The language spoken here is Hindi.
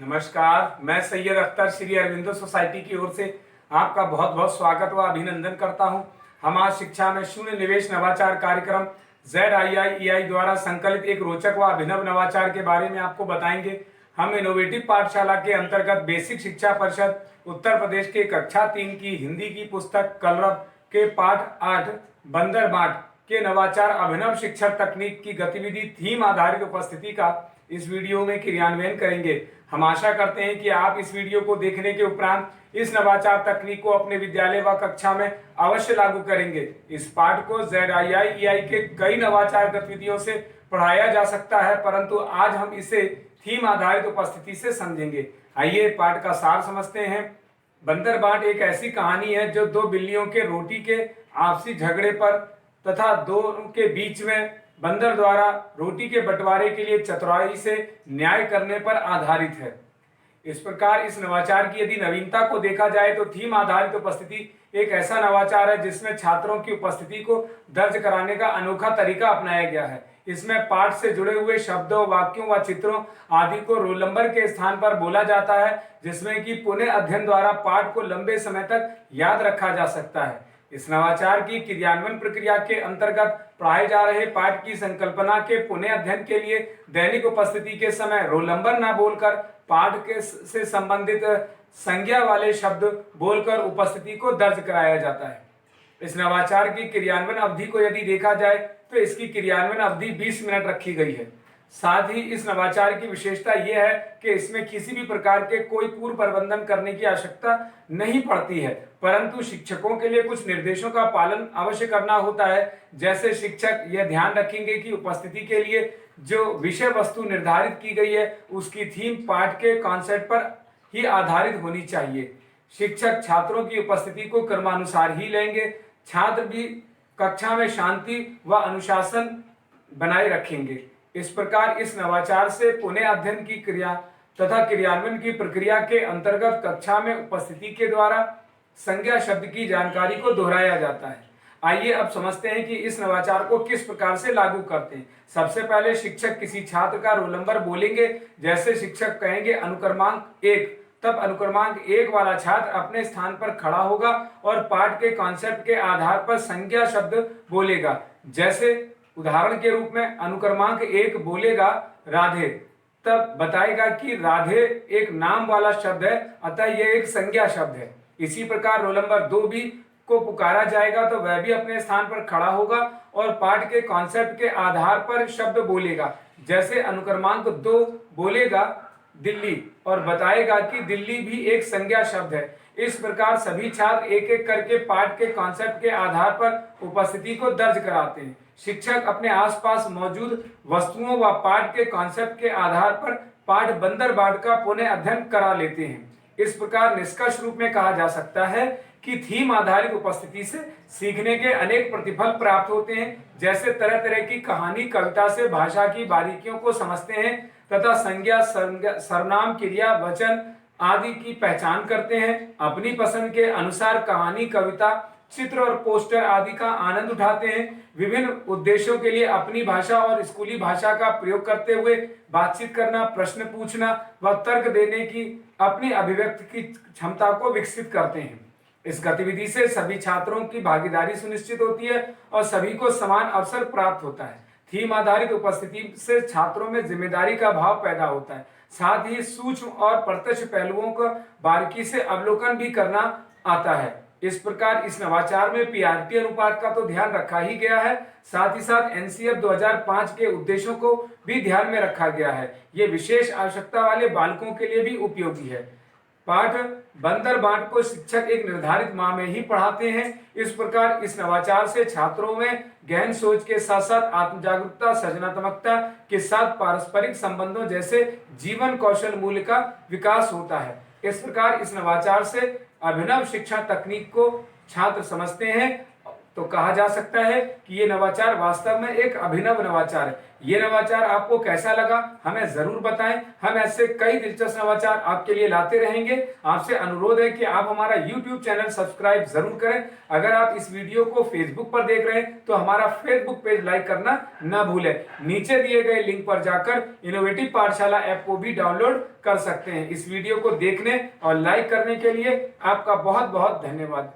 नमस्कार, मैं सैयद अख्तर श्री अरविंदो सोसाइटी की ओर से आपका बहुत बहुत स्वागत व अभिनंदन करता हूं। हम आज शिक्षा में शून्य निवेश नवाचार कार्यक्रम ZIIEI द्वारा संकलित एक रोचक व अभिनव नवाचार के बारे में आपको बताएंगे। हम इनोवेटिव पाठशाला के अंतर्गत बेसिक शिक्षा परिषद उत्तर प्रदेश के कक्षा 3 की हिंदी की पुस्तक कलरव के पाठ 8 बंदर बाट के नवाचार अभिनव शिक्षण तकनीक की गतिविधि थीम आधारित उपस्थिति का इस वीडियो में क्रियान्वयन करेंगे। हम आशा करते हैं कि आप इस वीडियो को देखने के उपरांत इस नवाचार तकनीक को अपने विद्यालय व कक्षा में अवश्य लागू करेंगे। इस पाठ को ZIIEI के कई नवाचार गतिविधियों से पढ़ाया जा सकता है, परंतु आज हम इसे थीम आधारित उपस्थिति से समझेंगे। आइए पाठ का सार समझते हैं। बंदर बाट एक ऐसी कहानी है जो दो बिल्लियों के रोटी के आपसी झगड़े पर तथा दोनों के बीच में बंदर द्वारा रोटी के बंटवारे के लिए चतुराई से न्याय करने पर आधारित है। इस प्रकार इस नवाचार की यदि नवीनता को देखा जाए तो थीम आधारित उपस्थिति एक ऐसा नवाचार है जिसमें छात्रों की उपस्थिति को दर्ज कराने का अनोखा तरीका अपनाया गया है। इसमें पाठ से जुड़े हुए शब्दों, वाक्यों व चित्रों आदि को रोल नंबर के स्थान पर बोला जाता है, जिसमें कि पुनः अध्ययन द्वारा पाठ को लंबे समय तक याद रखा जा सकता है। इस नवाचार की क्रियान्वयन प्रक्रिया के अंतर्गत पढ़ाए जा रहे पाठ की संकल्पना के पुनः अध्ययन के लिए दैनिक उपस्थिति के समय रोल नंबर न बोलकर पाठ के से संबंधित संज्ञा वाले शब्द बोलकर उपस्थिति को दर्ज कराया जाता है। इस नवाचार की क्रियान्वयन अवधि को यदि देखा जाए तो इसकी क्रियान्वयन अवधि 20 मिनट रखी गई है। साथ ही इस नवाचार की विशेषता यह है कि इसमें किसी भी प्रकार के कोई पूर्व प्रबंधन करने की आवश्यकता नहीं पड़ती है, परंतु शिक्षकों के लिए कुछ निर्देशों का पालन अवश्य करना होता है। जैसे शिक्षक यह ध्यान रखेंगे कि उपस्थिति के लिए जो विषय वस्तु निर्धारित की गई है उसकी थीम पाठ के कॉन्सेप्ट पर ही आधारित होनी चाहिए। शिक्षक छात्रों की उपस्थिति को क्रमानुसार ही लेंगे। छात्र भी कक्षा में शांति व अनुशासन बनाए रखेंगे। इस प्रकार इस नवाचार से पुनः अध्ययन की क्रिया तथा क्रियान्वयन की प्रक्रिया के अंतर्गत कक्षा में उपस्थिति के द्वारा संज्ञा शब्द की जानकारी को दोहराया जाता है। आइए अब समझते हैं कि इस नवाचार को किस प्रकार से लागू करते हैं। सबसे पहले शिक्षक किसी छात्र का रोल नंबर बोलेंगे। जैसे शिक्षक कहेंगे अनुक्रमांक 1, तब अनुक्रमांक 1 वाला छात्र अपने स्थान पर खड़ा होगा और पाठ के कॉन्सेप्ट के आधार पर संज्ञा शब्द बोलेगा। जैसे उदाहरण के रूप में अनुक्रमांक 1 बोलेगा राधे, तब बताएगा कि राधे एक नाम वाला शब्द है, अतः यह एक संज्ञा शब्द है। इसी प्रकार रोल नंबर 2 भी को पुकारा जाएगा तो वह भी अपने स्थान पर खड़ा होगा और पाठ के कॉन्सेप्ट के आधार पर शब्द बोलेगा। जैसे अनुक्रमांक 2 बोलेगा दिल्ली और बताएगा कि दिल्ली भी एक संज्ञा शब्द है। इस प्रकार सभी छात्र एक एक करके पाठ के कॉन्सेप्ट के आधार पर उपस्थिति को दर्ज कराते हैं। शिक्षक अपने आसपास मौजूद वस्तुओं व पाठ के कॉन्सेप्ट के आधार पर पाठ बंदर बाट का पुनः अध्ययन करा लेते हैं। इस प्रकार निष्कर्ष रूप में कहा जा सकता है कि थीम आधारित उपस्थिति से सीखने के अनेक प्रतिफल प्राप्त होते हैं। जैसे तरह तरह की कहानी, कविता से भाषा की बारीकियों को समझते हैं तथा संज्ञा, सर्वनाम, क्रिया, वचन आदि की पहचान करते हैं। अपनी पसंद के अनुसार कहानी, कविता, चित्र और पोस्टर आदि का आनंद उठाते हैं। विभिन्न उद्देश्यों के लिए अपनी भाषा और स्कूली भाषा का प्रयोग करते हुए बातचीत करना, प्रश्न पूछना व तर्क देने की अपनी अभिव्यक्ति की क्षमता को विकसित करते हैं। इस गतिविधि से सभी छात्रों की भागीदारी सुनिश्चित होती है और सभी को समान अवसर प्राप्त होता है। थीम आधारित उपस्थिति से छात्रों में जिम्मेदारी का भाव पैदा होता है। साथ ही सूक्ष्म और प्रत्यक्ष पहलुओं का बारीकी से अवलोकन भी करना आता है। इस प्रकार इस नवाचार में पीआरटी अनुपात का तो ध्यान रखा ही गया है, साथ ही साथ NCF 2005 के उद्देश्यों को भी ध्यान में रखा गया है। ये विशेष आवश्यकता वाले बालकों के लिए भी उपयोगी है। पाठ बंदर बाट को शिक्षक एक निर्धारित माह में ही पढ़ाते हैं। इस प्रकार इस नवाचार से छात्रों में गहन सोच के साथ साथ आत्म जागरूकता, सृजनात्मकता के साथ पारस्परिक संबंधों जैसे जीवन कौशल मूल्य का विकास होता है। इस प्रकार इस नवाचार से अभिनव शिक्षा तकनीक को छात्र समझते हैं तो कहा जा सकता है कि ये नवाचार वास्तव में एक अभिनव नवाचार है। ये नवाचार आपको कैसा लगा हमें जरूर बताएं। हम ऐसे कई दिलचस्प नवाचार आपके लिए लाते रहेंगे। आपसे अनुरोध है कि आप हमारा YouTube चैनल सब्सक्राइब जरूर करें। अगर आप इस वीडियो को फेसबुक पर देख रहे हैं तो हमारा फेसबुक पेज लाइक करना न भूलें। नीचे दिए गए लिंक पर जाकर इनोवेटिव पाठशाला ऐप को भी डाउनलोड कर सकते हैं। इस वीडियो को देखने और लाइक करने के लिए आपका बहुत बहुत धन्यवाद।